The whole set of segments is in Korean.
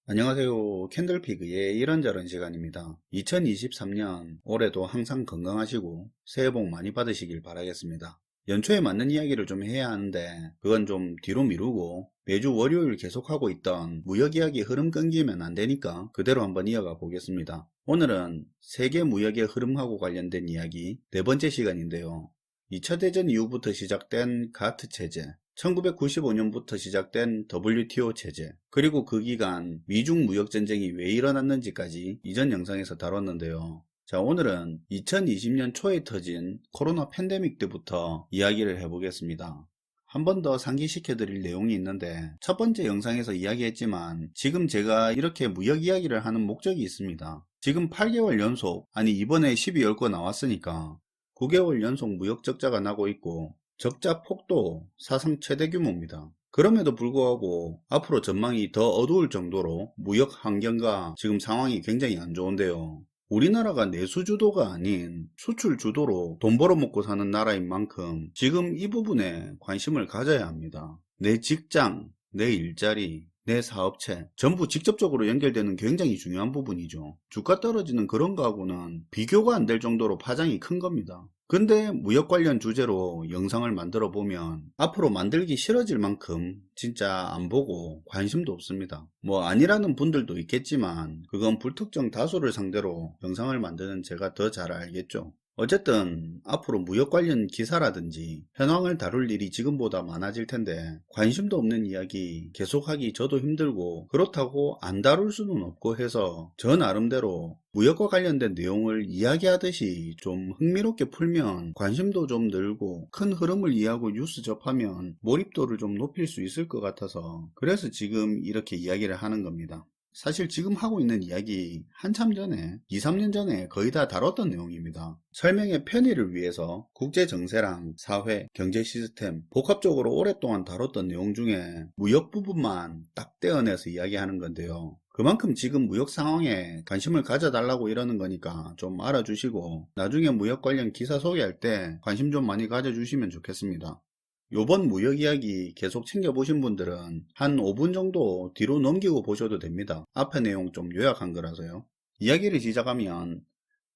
안녕하세요. 캔들피그의 이런저런 시간입니다. 2023년 올해도 항상 건강하시고 새해 복 많이 받으시길 바라겠습니다. 연초에 맞는 이야기를 좀 해야 하는데 그건 좀 뒤로 미루고 매주 월요일 계속하고 있던 무역 이야기 흐름 끊기면 안 되니까 그대로 한번 이어가 보겠습니다. 오늘은 세계 무역의 흐름하고 관련된 이야기 네 번째 시간인데요. 2차 대전 이후부터 시작된 가트 체제, 1995년부터 시작된 WTO 체제, 그리고 그 기간 미중 무역전쟁이 왜 일어났는지까지 이전 영상에서 다뤘는데요. 자, 오늘은 2020년 초에 터진 코로나 팬데믹 때부터 이야기를 해보겠습니다. 한 번 더 상기시켜 드릴 내용이 있는데, 첫 번째 영상에서 이야기했지만 지금 제가 이렇게 무역 이야기를 하는 목적이 있습니다. 지금 8개월 연속, 아니 이번에 12월 거 나왔으니까 9개월 연속 무역 적자가 나고 있고 적자 폭도 사상 최대 규모입니다. 그럼에도 불구하고 앞으로 전망이 더 어두울 정도로 무역 환경과 지금 상황이 굉장히 안 좋은데요. 우리나라가 내수 주도가 아닌 수출 주도로 돈 벌어먹고 사는 나라인 만큼 지금 이 부분에 관심을 가져야 합니다. 내 직장, 내 일자리, 내 사업체 전부 직접적으로 연결되는 굉장히 중요한 부분이죠. 주가 떨어지는 그런 거하고는 비교가 안 될 정도로 파장이 큰 겁니다. 근데 무역 관련 주제로 영상을 만들어 보면 앞으로 만들기 싫어질 만큼 진짜 안 보고 관심도 없습니다. 뭐 아니라는 분들도 있겠지만 그건 불특정 다수를 상대로 영상을 만드는 제가 더 잘 알겠죠. 어쨌든 앞으로 무역 관련 기사라든지 현황을 다룰 일이 지금보다 많아질 텐데 관심도 없는 이야기 계속하기 저도 힘들고 그렇다고 안 다룰 수는 없고 해서 저 나름대로 무역과 관련된 내용을 이야기하듯이 좀 흥미롭게 풀면 관심도 좀 늘고 큰 흐름을 이해하고 뉴스 접하면 몰입도를 좀 높일 수 있을 것 같아서 그래서 지금 이렇게 이야기를 하는 겁니다. 사실 지금 하고 있는 이야기 한참 전에 2, 3년 전에 거의 다 다뤘던 내용입니다. 설명의 편의를 위해서 국제 정세랑 사회, 경제 시스템 복합적으로 오랫동안 다뤘던 내용 중에 무역 부분만 딱 떼어내서 이야기하는 건데요. 그만큼 지금 무역 상황에 관심을 가져달라고 이러는 거니까 좀 알아주시고 나중에 무역 관련 기사 소개할 때 관심 좀 많이 가져주시면 좋겠습니다. 요번 무역 이야기 계속 챙겨보신 분들은 한 5분 정도 뒤로 넘기고 보셔도 됩니다. 앞에 내용 좀 요약한 거라서요. 이야기를 시작하면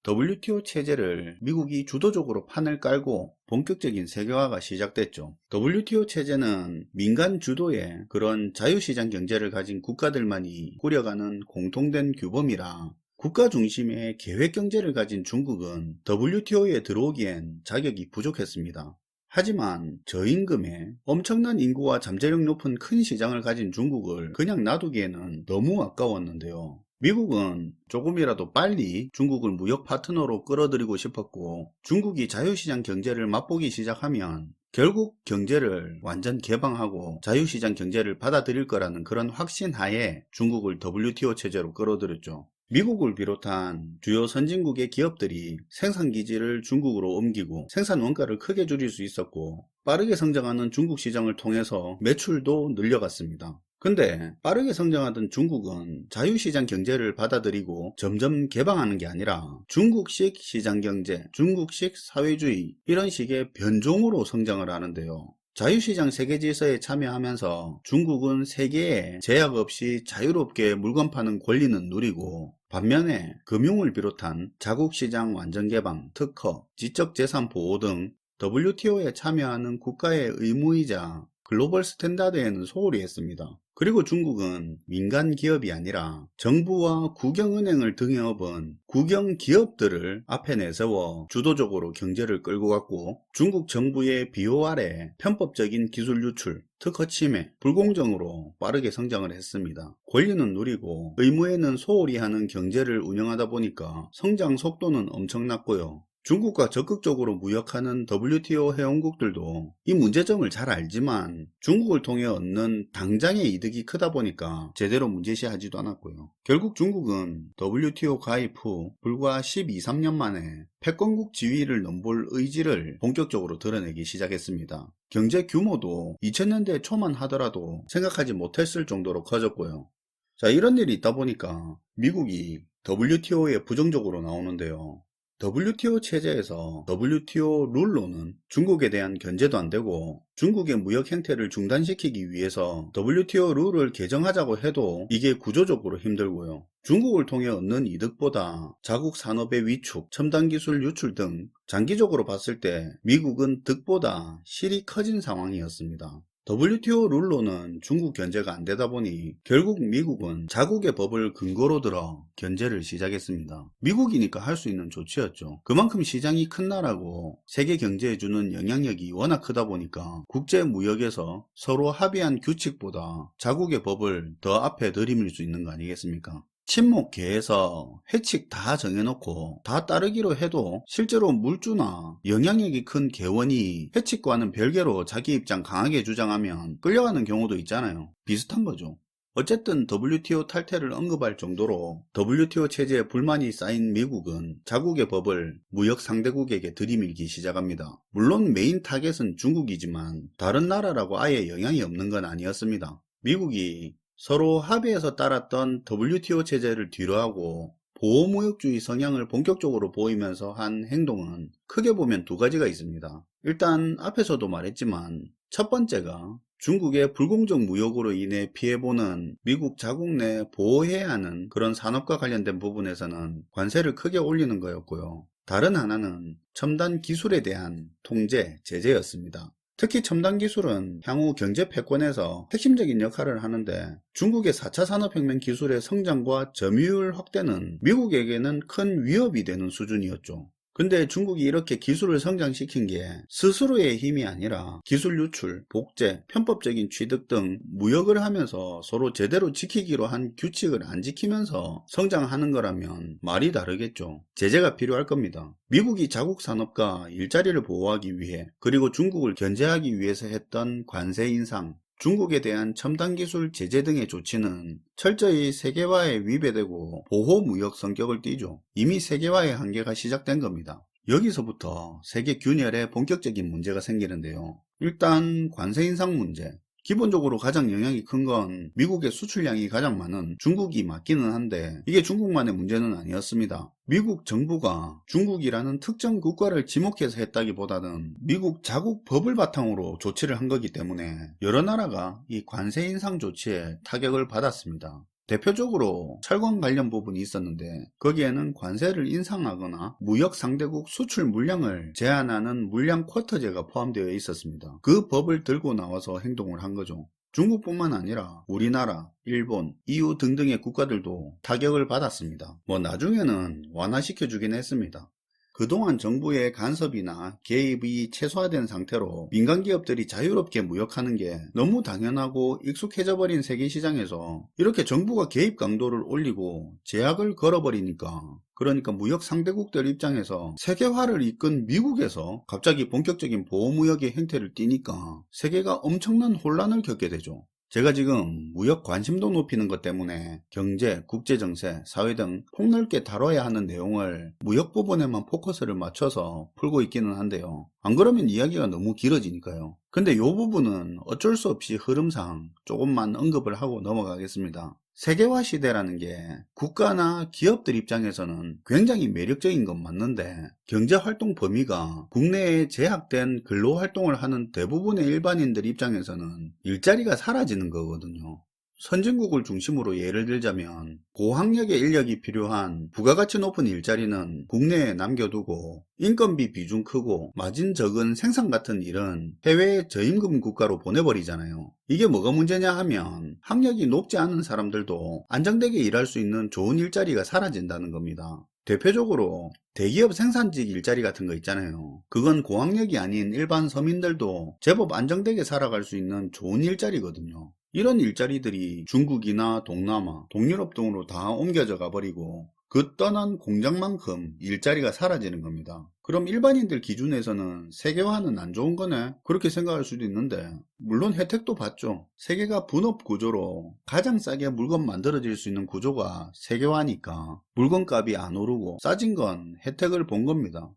WTO 체제를 미국이 주도적으로 판을 깔고 본격적인 세계화가 시작됐죠. WTO 체제는 민간 주도의 그런 자유시장 경제를 가진 국가들만이 꾸려가는 공통된 규범이라 국가 중심의 계획 경제를 가진 중국은 WTO에 들어오기엔 자격이 부족했습니다. 하지만 저임금에 엄청난 인구와 잠재력 높은 큰 시장을 가진 중국을 그냥 놔두기에는 너무 아까웠는데요. 미국은 조금이라도 빨리 중국을 무역 파트너로 끌어들이고 싶었고 중국이 자유시장 경제를 맛보기 시작하면 결국 경제를 완전 개방하고 자유시장 경제를 받아들일 거라는 그런 확신 하에 중국을 WTO 체제로 끌어들였죠. 미국을 비롯한 주요 선진국의 기업들이 생산기지를 중국으로 옮기고 생산 원가를 크게 줄일 수 있었고 빠르게 성장하는 중국 시장을 통해서 매출도 늘려갔습니다. 근데 빠르게 성장하던 중국은 자유시장 경제를 받아들이고 점점 개방하는 게 아니라 중국식 시장경제, 중국식 사회주의 이런 식의 변종으로 성장을 하는데요. 자유시장 세계질서에 참여하면서 중국은 세계에 제약 없이 자유롭게 물건 파는 권리는 누리고 반면에 금융을 비롯한 자국시장 완전개방, 특허, 지적재산 보호 등 WTO에 참여하는 국가의 의무이자 글로벌 스탠다드에는 소홀히 했습니다. 그리고 중국은 민간 기업이 아니라 정부와 국영은행을 등에 업은 국영기업들을 앞에 내세워 주도적으로 경제를 끌고 갔고 중국 정부의 비호 아래 편법적인 기술 유출, 특허 침해, 불공정으로 빠르게 성장을 했습니다. 권리는 누리고 의무에는 소홀히 하는 경제를 운영하다 보니까 성장 속도는 엄청났고요. 중국과 적극적으로 무역하는 WTO 회원국들도 이 문제점을 잘 알지만 중국을 통해 얻는 당장의 이득이 크다 보니까 제대로 문제시하지도 않았고요. 결국 중국은 WTO 가입 후 불과 12, 13년 만에 패권국 지위를 넘볼 의지를 본격적으로 드러내기 시작했습니다. 경제 규모도 2000년대 초만 하더라도 생각하지 못했을 정도로 커졌고요. 자, 이런 일이 있다 보니까 미국이 WTO에 부정적으로 나오는데요. WTO 체제에서 WTO 룰로는 중국에 대한 견제도 안 되고 중국의 무역 행태를 중단시키기 위해서 WTO 룰을 개정하자고 해도 이게 구조적으로 힘들고요. 중국을 통해 얻는 이득보다 자국 산업의 위축, 첨단 기술 유출 등 장기적으로 봤을 때 미국은 득보다 실이 커진 상황이었습니다. WTO 룰로는 중국 견제가 안 되다 보니 결국 미국은 자국의 법을 근거로 들어 견제를 시작했습니다. 미국이니까 할 수 있는 조치였죠. 그만큼 시장이 큰 나라고 세계 경제에 주는 영향력이 워낙 크다 보니까 국제 무역에서 서로 합의한 규칙보다 자국의 법을 더 앞에 들이밀 수 있는 거 아니겠습니까? 친목계에서 회칙 다 정해놓고 다 따르기로 해도 실제로 물주나 영향력이 큰 개원이 회칙과는 별개로 자기 입장 강하게 주장하면 끌려가는 경우도 있잖아요. 비슷한 거죠. 어쨌든 WTO 탈퇴를 언급할 정도로 WTO 체제에 불만이 쌓인 미국은 자국의 법을 무역 상대국에게 들이밀기 시작합니다. 물론 메인 타겟은 중국이지만 다른 나라라고 아예 영향이 없는 건 아니었습니다. 미국이 서로 합의해서 따랐던 WTO 체제를 뒤로하고 보호무역주의 성향을 본격적으로 보이면서 한 행동은 크게 보면 두 가지가 있습니다. 일단 앞에서도 말했지만 첫 번째가 중국의 불공정 무역으로 인해 피해보는 미국 자국 내 보호해야 하는 그런 산업과 관련된 부분에서는 관세를 크게 올리는 거였고요. 다른 하나는 첨단 기술에 대한 통제, 제재였습니다. 특히 첨단 기술은 향후 경제 패권에서 핵심적인 역할을 하는데 중국의 4차 산업혁명 기술의 성장과 점유율 확대는 미국에게는 큰 위협이 되는 수준이었죠. 근데 중국이 이렇게 기술을 성장시킨 게 스스로의 힘이 아니라 기술 유출, 복제, 편법적인 취득 등 무역을 하면서 서로 제대로 지키기로 한 규칙을 안 지키면서 성장하는 거라면 말이 다르겠죠. 제재가 필요할 겁니다. 미국이 자국 산업과 일자리를 보호하기 위해 그리고 중국을 견제하기 위해서 했던 관세 인상, 중국에 대한 첨단기술 제재 등의 조치는 철저히 세계화에 위배되고 보호무역 성격을 띠죠. 이미 세계화의 한계가 시작된 겁니다. 여기서부터 세계 균열에 본격적인 문제가 생기는데요. 일단 관세 인상 문제. 기본적으로 가장 영향이 큰 건 미국의 수출량이 가장 많은 중국이 맞기는 한데 이게 중국만의 문제는 아니었습니다. 미국 정부가 중국이라는 특정 국가를 지목해서 했다기보다는 미국 자국 법을 바탕으로 조치를 한 거기 때문에 여러 나라가 이 관세 인상 조치에 타격을 받았습니다. 대표적으로 철강 관련 부분이 있었는데 거기에는 관세를 인상하거나 무역 상대국 수출 물량을 제한하는 물량 쿼터제가 포함되어 있었습니다. 그 법을 들고 나와서 행동을 한 거죠. 중국뿐만 아니라 우리나라, 일본, EU 등등의 국가들도 타격을 받았습니다. 나중에는 완화시켜 주긴 했습니다. 그동안 정부의 간섭이나 개입이 최소화된 상태로 민간 기업들이 자유롭게 무역하는 게 너무 당연하고 익숙해져 버린 세계 시장에서 이렇게 정부가 개입 강도를 올리고 제약을 걸어버리니까 그러니까 무역 상대국들 입장에서 세계화를 이끈 미국에서 갑자기 본격적인 보호무역의 행태를 띠니까 세계가 엄청난 혼란을 겪게 되죠. 제가 지금 무역 관심도 높이는 것 때문에 경제, 국제정세, 사회 등 폭넓게 다뤄야 하는 내용을 무역 부분에만 포커스를 맞춰서 풀고 있기는 한데요. 안 그러면 이야기가 너무 길어지니까요. 근데 이 부분은 어쩔 수 없이 흐름상 조금만 언급을 하고 넘어가겠습니다. 세계화 시대라는 게 국가나 기업들 입장에서는 굉장히 매력적인 건 맞는데 경제활동 범위가 국내에 제약된 근로활동을 하는 대부분의 일반인들 입장에서는 일자리가 사라지는 거거든요. 선진국을 중심으로 예를 들자면 고학력의 인력이 필요한 부가가치 높은 일자리는 국내에 남겨두고 인건비 비중 크고 마진 적은 생산 같은 일은 해외 저임금 국가로 보내버리잖아요. 이게 뭐가 문제냐 하면 학력이 높지 않은 사람들도 안정되게 일할 수 있는 좋은 일자리가 사라진다는 겁니다. 대표적으로 대기업 생산직 일자리 같은 거 있잖아요. 그건 고학력이 아닌 일반 서민들도 제법 안정되게 살아갈 수 있는 좋은 일자리거든요. 이런 일자리들이 중국이나 동남아, 동유럽 등으로 다 옮겨져 가버리고 그 떠난 공장만큼 일자리가 사라지는 겁니다. 그럼 일반인들 기준에서는 세계화는 안 좋은 거네? 그렇게 생각할 수도 있는데 물론 혜택도 받죠. 세계가 분업 구조로 가장 싸게 물건 만들어질 수 있는 구조가 세계화니까 물건값이 안 오르고 싸진 건 혜택을 본 겁니다.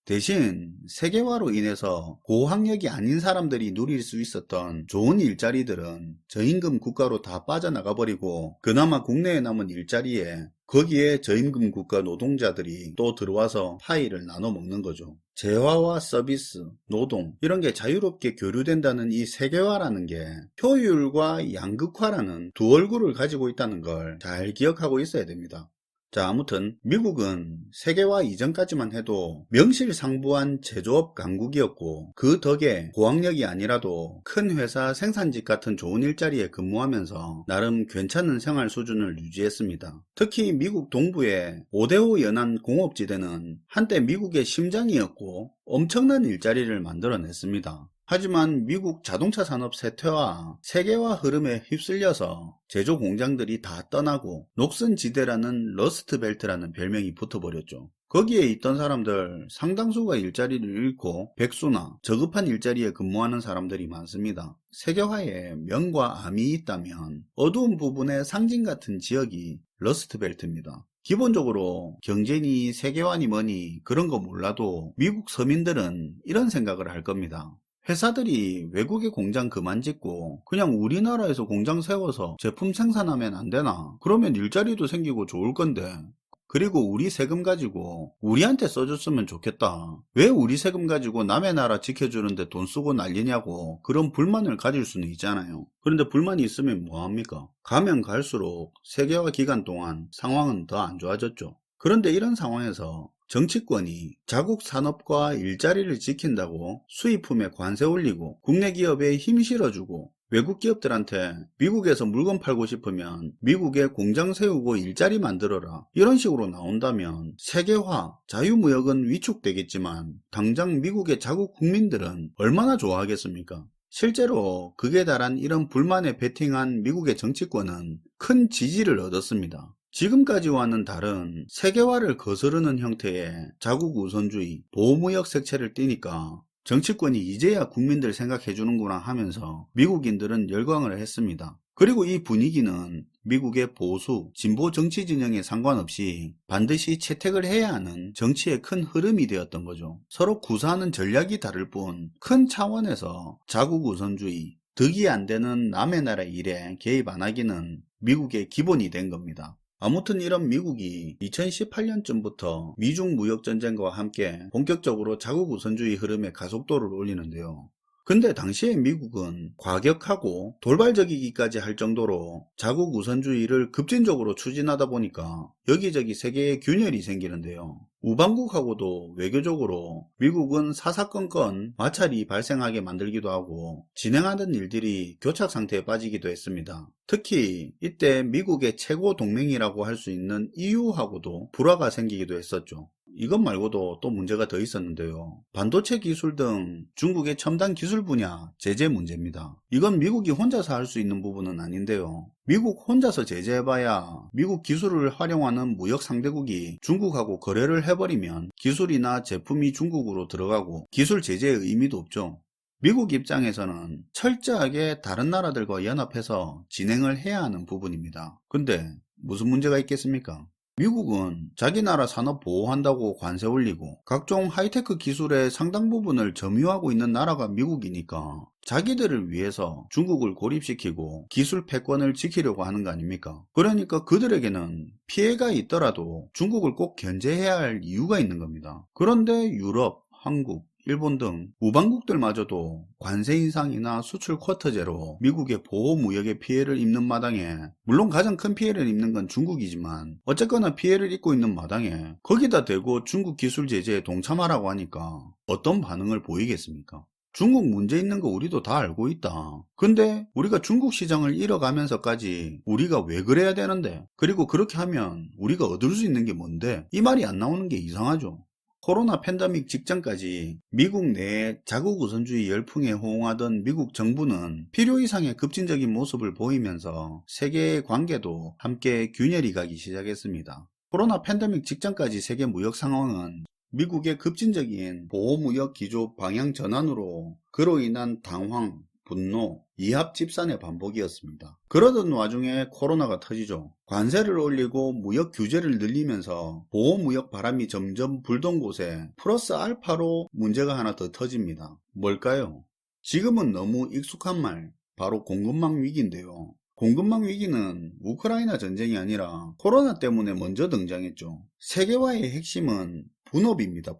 대신 세계화로 인해서 고학력이 아닌 사람들이 누릴 수 있었던 좋은 일자리들은 저임금 국가로 다 빠져나가 버리고 그나마 국내에 남은 일자리에 거기에 저임금 국가 노동자들이 또 들어와서 파이를 나눠 먹는 거죠. 재화와 서비스, 노동 이런 게 자유롭게 교류된다는 이 세계화라는 게 효율과 양극화라는 두 얼굴을 가지고 있다는 걸 잘 기억하고 있어야 됩니다. 자, 아무튼 미국은 세계화 이전까지만 해도 명실상부한 제조업 강국이었고 그 덕에 고학력이 아니라도 큰 회사 생산직 같은 좋은 일자리에 근무하면서 나름 괜찮은 생활 수준을 유지했습니다. 특히 미국 동부의 5대5 연안 공업지대는 한때 미국의 심장이었고 엄청난 일자리를 만들어냈습니다. 하지만 미국 자동차 산업 쇠퇴와 세계화 흐름에 휩쓸려서 제조 공장들이 다 떠나고 녹슨지대라는 러스트벨트라는 별명이 붙어버렸죠. 거기에 있던 사람들 상당수가 일자리를 잃고 백수나 저급한 일자리에 근무하는 사람들이 많습니다. 세계화에 명과 암이 있다면 어두운 부분의 상징 같은 지역이 러스트벨트입니다. 기본적으로 경쟁이 세계화니 뭐니 그런 거 몰라도 미국 서민들은 이런 생각을 할 겁니다. 회사들이 외국에 공장 그만 짓고 그냥 우리나라에서 공장 세워서 제품 생산하면 안 되나? 그러면 일자리도 생기고 좋을 건데. 그리고 우리 세금 가지고 우리한테 써줬으면 좋겠다. 왜 우리 세금 가지고 남의 나라 지켜주는데 돈 쓰고 난리냐고 그런 불만을 가질 수는 있잖아요. 그런데 불만이 있으면 뭐합니까? 가면 갈수록 세계화 기간 동안 상황은 더 안 좋아졌죠. 그런데 이런 상황에서 정치권이 자국 산업과 일자리를 지킨다고 수입품에 관세 올리고 국내 기업에 힘 실어주고 외국 기업들한테 미국에서 물건 팔고 싶으면 미국에 공장 세우고 일자리 만들어라 이런 식으로 나온다면 세계화, 자유무역은 위축되겠지만 당장 미국의 자국 국민들은 얼마나 좋아하겠습니까? 실제로 극에 달한 이런 불만에 베팅한 미국의 정치권은 큰 지지를 얻었습니다. 지금까지와는 다른 세계화를 거스르는 형태의 자국 우선주의, 보호무역 색채를 띠니까 정치권이 이제야 국민들 생각해주는구나 하면서 미국인들은 열광을 했습니다. 그리고 이 분위기는 미국의 보수, 진보 정치 진영에 상관없이 반드시 채택을 해야 하는 정치의 큰 흐름이 되었던 거죠. 서로 구사하는 전략이 다를 뿐 큰 차원에서 자국 우선주의, 득이 안 되는 남의 나라 일에 개입 안 하기는 미국의 기본이 된 겁니다. 아무튼 이런 미국이 2018년쯤부터 미중 무역전쟁과 함께 본격적으로 자국 우선주의 흐름에 가속도를 올리는데요. 근데 당시에 미국은 과격하고 돌발적이기까지 할 정도로 자국 우선주의를 급진적으로 추진하다 보니까 여기저기 세계에 균열이 생기는데요. 우방국하고도 외교적으로 미국은 사사건건 마찰이 발생하게 만들기도 하고 진행하던 일들이 교착 상태에 빠지기도 했습니다. 특히 이때 미국의 최고 동맹이라고 할 수 있는 EU하고도 불화가 생기기도 했었죠. 이것 말고도 또 문제가 더 있었는데요. 반도체 기술 등 중국의 첨단 기술 분야 제재 문제입니다. 이건 미국이 혼자서 할 수 있는 부분은 아닌데요. 미국 혼자서 제재해봐야 미국 기술을 활용하는 무역 상대국이 중국하고 거래를 해버리면 기술이나 제품이 중국으로 들어가고 기술 제재의 의미도 없죠. 미국 입장에서는 철저하게 다른 나라들과 연합해서 진행을 해야 하는 부분입니다. 근데 무슨 문제가 있겠습니까? 미국은 자기 나라 산업 보호한다고 관세 올리고 각종 하이테크 기술의 상당 부분을 점유하고 있는 나라가 미국이니까 자기들을 위해서 중국을 고립시키고 기술 패권을 지키려고 하는 거 아닙니까? 그러니까 그들에게는 피해가 있더라도 중국을 꼭 견제해야 할 이유가 있는 겁니다. 그런데 유럽, 한국, 일본 등 우방국들마저도 관세 인상이나 수출 쿼터제로 미국의 보호무역의 피해를 입는 마당에, 물론 가장 큰 피해를 입는 건 중국이지만 어쨌거나 피해를 입고 있는 마당에 거기다 대고 중국 기술 제재에 동참하라고 하니까 어떤 반응을 보이겠습니까? 중국 문제 있는 거 우리도 다 알고 있다. 근데 우리가 중국 시장을 잃어가면서까지 우리가 왜 그래야 되는데? 그리고 그렇게 하면 우리가 얻을 수 있는 게 뭔데? 이 말이 안 나오는 게 이상하죠. 코로나 팬데믹 직전까지 미국 내에 자국 우선주의 열풍에 호응하던 미국 정부는 필요 이상의 급진적인 모습을 보이면서 세계의 관계도 함께 균열이 가기 시작했습니다. 코로나 팬데믹 직전까지 세계 무역 상황은 미국의 급진적인 보호무역 기조 방향 전환으로 그로 인한 당황, 분노, 이합 집산의 반복이었습니다. 그러던 와중에 코로나가 터지죠. 관세를 올리고 무역 규제를 늘리면서 보호무역 바람이 점점 불던 곳에 플러스 알파로 문제가 하나 더 터집니다. 뭘까요? 지금은 너무 익숙한 말, 바로 공급망 위기인데요. 공급망 위기는 우크라이나 전쟁이 아니라 코로나 때문에 먼저 등장했죠. 세계화의 핵심은 분업입니다.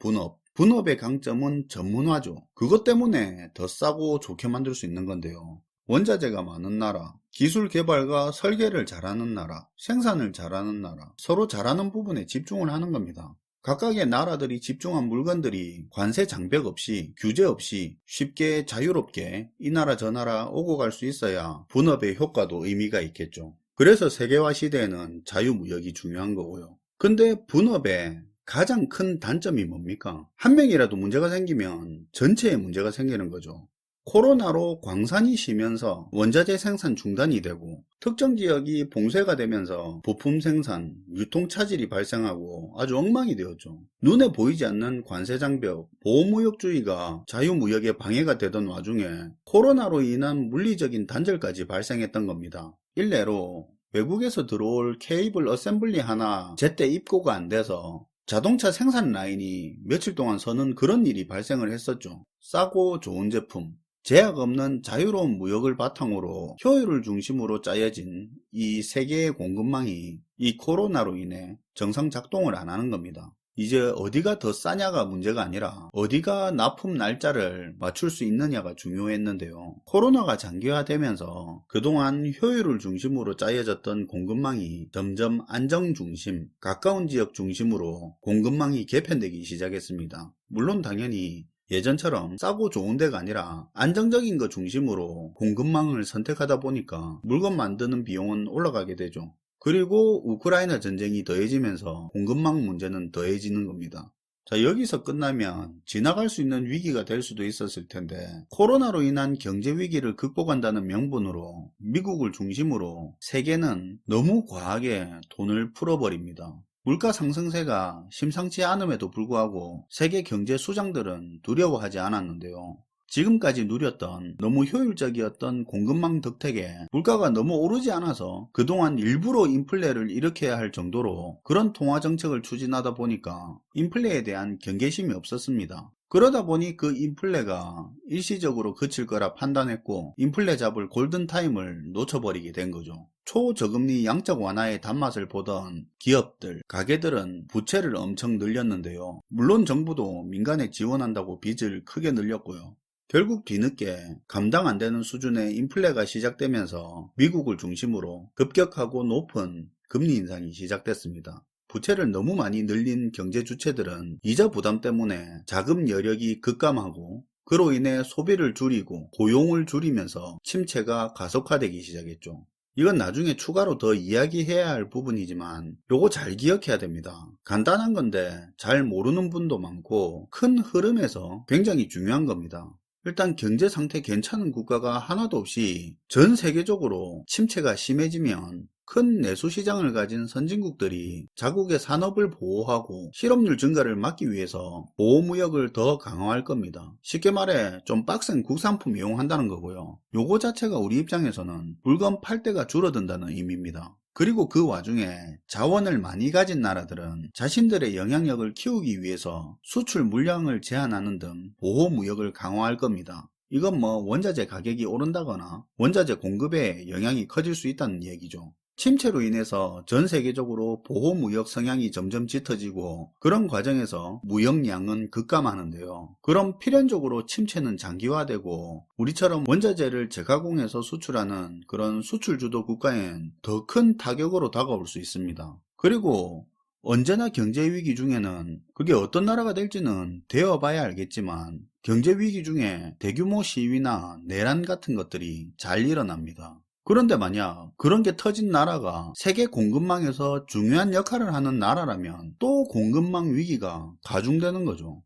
분업의 강점은 전문화죠. 그것 때문에 더 싸고 좋게 만들 수 있는 건데요. 원자재가 많은 나라, 기술 개발과 설계를 잘하는 나라, 생산을 잘하는 나라, 서로 잘하는 부분에 집중을 하는 겁니다. 각각의 나라들이 집중한 물건들이 관세 장벽 없이, 규제 없이 쉽게 자유롭게 이 나라 저 나라 오고 갈 수 있어야 분업의 효과도 의미가 있겠죠. 그래서 세계화 시대에는 자유무역이 중요한 거고요. 근데 분업의 가장 큰 단점이 뭡니까? 한 명이라도 문제가 생기면 전체에 문제가 생기는 거죠. 코로나로 광산이 쉬면서 원자재 생산 중단이 되고 특정 지역이 봉쇄가 되면서 부품 생산, 유통 차질이 발생하고 아주 엉망이 되었죠. 눈에 보이지 않는 관세 장벽, 보호무역주의가 자유무역에 방해가 되던 와중에 코로나로 인한 물리적인 단절까지 발생했던 겁니다. 일례로 외국에서 들어올 케이블 어셈블리 하나 제때 입고가 안 돼서 자동차 생산 라인이 며칠 동안 서는 그런 일이 발생을 했었죠. 싸고 좋은 제품, 제약 없는 자유로운 무역을 바탕으로 효율을 중심으로 짜여진 이 세계의 공급망이 이 코로나로 인해 정상 작동을 안 하는 겁니다. 이제 어디가 더 싸냐가 문제가 아니라 어디가 납품 날짜를 맞출 수 있느냐가 중요했는데요. 코로나가 장기화되면서 그동안 효율을 중심으로 짜여졌던 공급망이 점점 안정 중심, 가까운 지역 중심으로 공급망이 개편되기 시작했습니다. 물론 당연히 예전처럼 싸고 좋은 데가 아니라 안정적인 것 중심으로 공급망을 선택하다 보니까 물건 만드는 비용은 올라가게 되죠. 그리고 우크라이나 전쟁이 더해지면서 공급망 문제는 더해지는 겁니다. 자, 여기서 끝나면 지나갈 수 있는 위기가 될 수도 있었을 텐데 코로나로 인한 경제 위기를 극복한다는 명분으로 미국을 중심으로 세계는 너무 과하게 돈을 풀어버립니다. 물가 상승세가 심상치 않음에도 불구하고 세계 경제 수장들은 두려워하지 않았는데요. 지금까지 누렸던 너무 효율적이었던 공급망 덕택에 물가가 너무 오르지 않아서 그동안 일부러 인플레를 일으켜야 할 정도로 그런 통화정책을 추진하다 보니까 인플레에 대한 경계심이 없었습니다. 그러다 보니 그 인플레가 일시적으로 그칠 거라 판단했고 인플레 잡을 골든타임을 놓쳐버리게 된 거죠. 초저금리 양적 완화의 단맛을 보던 기업들, 가게들은 부채를 엄청 늘렸는데요. 물론 정부도 민간에 지원한다고 빚을 크게 늘렸고요. 결국 뒤늦게 감당 안 되는 수준의 인플레가 시작되면서 미국을 중심으로 급격하고 높은 금리 인상이 시작됐습니다. 부채를 너무 많이 늘린 경제 주체들은 이자 부담 때문에 자금 여력이 급감하고 그로 인해 소비를 줄이고 고용을 줄이면서 침체가 가속화되기 시작했죠. 이건 나중에 추가로 더 이야기해야 할 부분이지만 요거 잘 기억해야 됩니다. 간단한 건데 잘 모르는 분도 많고 큰 흐름에서 굉장히 중요한 겁니다. 일단 경제 상태 괜찮은 국가가 하나도 없이 전 세계적으로 침체가 심해지면 큰 내수시장을 가진 선진국들이 자국의 산업을 보호하고 실업률 증가를 막기 위해서 보호무역을 더 강화할 겁니다. 쉽게 말해 좀 빡센 국산품 이용한다는 거고요. 요거 자체가 우리 입장에서는 물건 팔 때가 줄어든다는 의미입니다. 그리고 그 와중에 자원을 많이 가진 나라들은 자신들의 영향력을 키우기 위해서 수출 물량을 제한하는 등 보호무역을 강화할 겁니다. 이건 원자재 가격이 오른다거나 원자재 공급에 영향이 커질 수 있다는 얘기죠. 침체로 인해서 전 세계적으로 보호무역 성향이 점점 짙어지고 그런 과정에서 무역량은 급감하는데요. 그럼 필연적으로 침체는 장기화되고 우리처럼 원자재를 재가공해서 수출하는 그런 수출주도 국가엔 더 큰 타격으로 다가올 수 있습니다. 그리고 언제나 경제위기 중에는 그게 어떤 나라가 될지는 되어봐야 알겠지만 경제위기 중에 대규모 시위나 내란 같은 것들이 잘 일어납니다. 그런데 만약 그런 게 터진 나라가 세계 공급망에서 중요한 역할을 하는 나라라면 또 공급망 위기가 가중되는 거죠.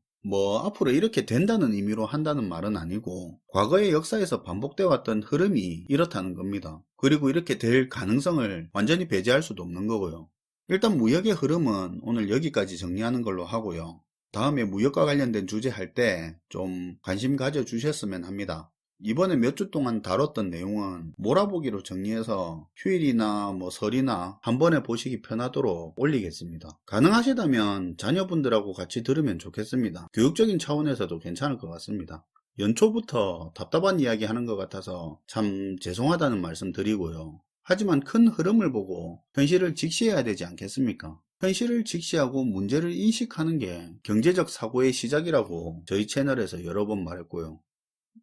앞으로 이렇게 된다는 의미로 한다는 말은 아니고 과거의 역사에서 반복되어 왔던 흐름이 이렇다는 겁니다. 그리고 이렇게 될 가능성을 완전히 배제할 수도 없는 거고요. 일단 무역의 흐름은 오늘 여기까지 정리하는 걸로 하고요. 다음에 무역과 관련된 주제 할 때 좀 관심 가져주셨으면 합니다. 이번에 몇 주 동안 다뤘던 내용은 몰아보기로 정리해서 휴일이나 설이나 한 번에 보시기 편하도록 올리겠습니다. 가능하시다면 자녀분들하고 같이 들으면 좋겠습니다. 교육적인 차원에서도 괜찮을 것 같습니다. 연초부터 답답한 이야기 하는 것 같아서 참 죄송하다는 말씀 드리고요. 하지만 큰 흐름을 보고 현실을 직시해야 되지 않겠습니까? 현실을 직시하고 문제를 인식하는 게 경제적 사고의 시작이라고 저희 채널에서 여러 번 말했고요.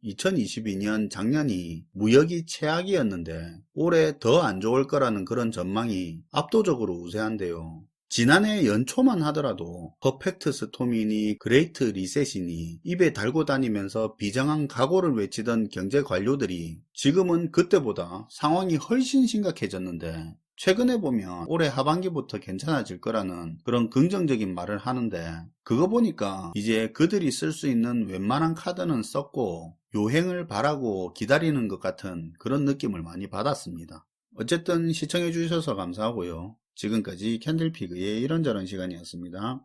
2022년 작년이 무역이 최악이었는데 올해 더 안 좋을 거라는 그런 전망이 압도적으로 우세한데요. 지난해 연초만 하더라도 퍼펙트 스톰이니 그레이트 리셋이니 입에 달고 다니면서 비장한 각오를 외치던 경제 관료들이 지금은 그때보다 상황이 훨씬 심각해졌는데, 최근에 보면 올해 하반기부터 괜찮아질 거라는 그런 긍정적인 말을 하는데, 그거 보니까 이제 그들이 쓸 수 있는 웬만한 카드는 썼고 요행을 바라고 기다리는 것 같은 그런 느낌을 많이 받았습니다. 어쨌든 시청해 주셔서 감사하고요. 지금까지 캔들피그의 이런저런 시간이었습니다.